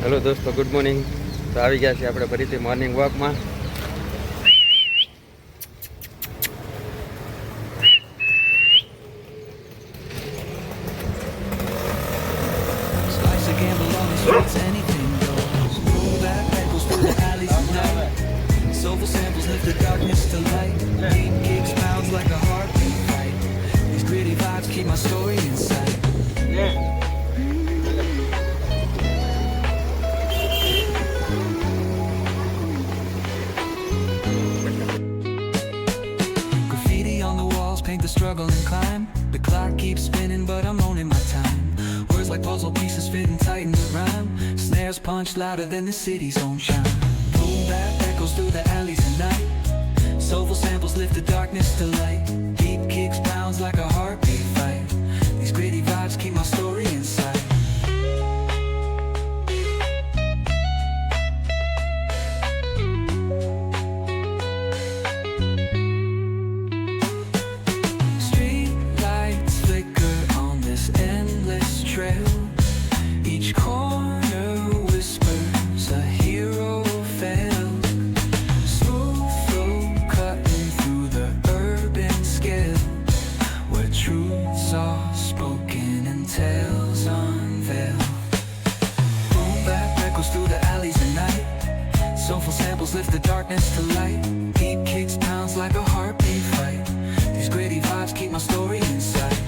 Hello દોસ્તો, good morning. તો આવી ગયા છીએ આપણે ફરીથી morning વોકમાં. Soulful samples lift the darkness to light. Deep kicks pounds like a heartbeat fight. These gritty vibes keep my story inside. Graffiti on the walls paint the struggle and climb. The clock keeps spinning but I'm owning my time. Words like puzzle pieces fitting tight in the rhyme. Snares punch louder than the city's own chime. Boom bap echoes through the alleys at night. Soulful samples lift the darkness to light. Deep kicks pounds like a heartbeat fight. These gritty vibes keep my story inside. Street lights flicker on this endless trail. Each corner whispers a hero failed. Smooth flow cutting through the urban scale, where truths are spoken and tales unveiled. Boom bap echoes through the alleys at night. Soulful samples lift the darkness to light. Deep kicks pounds like a heartbeat fight. These gritty vibes keep my story inside.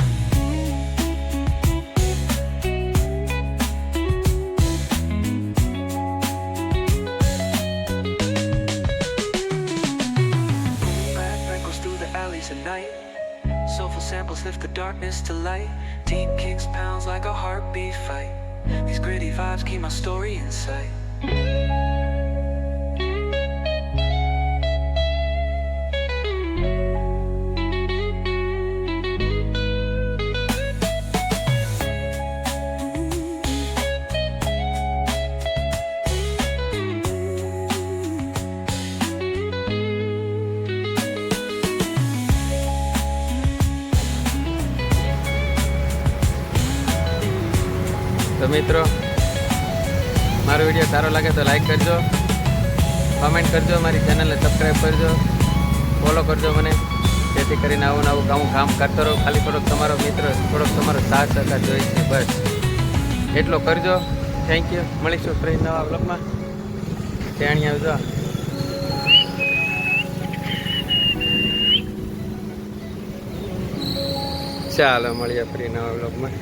At night, soulful samples lift the darkness to light. Deep kicks pounds like a heartbeat fight. These gritty vibes keep my story inside. તો મિત્રો, મારો video સારો લાગે તો like કરજો, comment કરજો, મારી ચેનલને સબસ્ક્રાઈબ કરજો, ફોલો કરજો મને, જેથી કરીને આવું નવું કામ કરતો રહું. ખાલી થોડોક તમારો મિત્ર, થોડોક તમારો સાથ સહકાર જોઈએ છે, બસ એટલો કરજો. Thank you. મળીશું ફરી નવા બ્લોગમાં. ત્યાં આવજો. ચાલો મળીએ ફરી નવા બ્લોગમાં.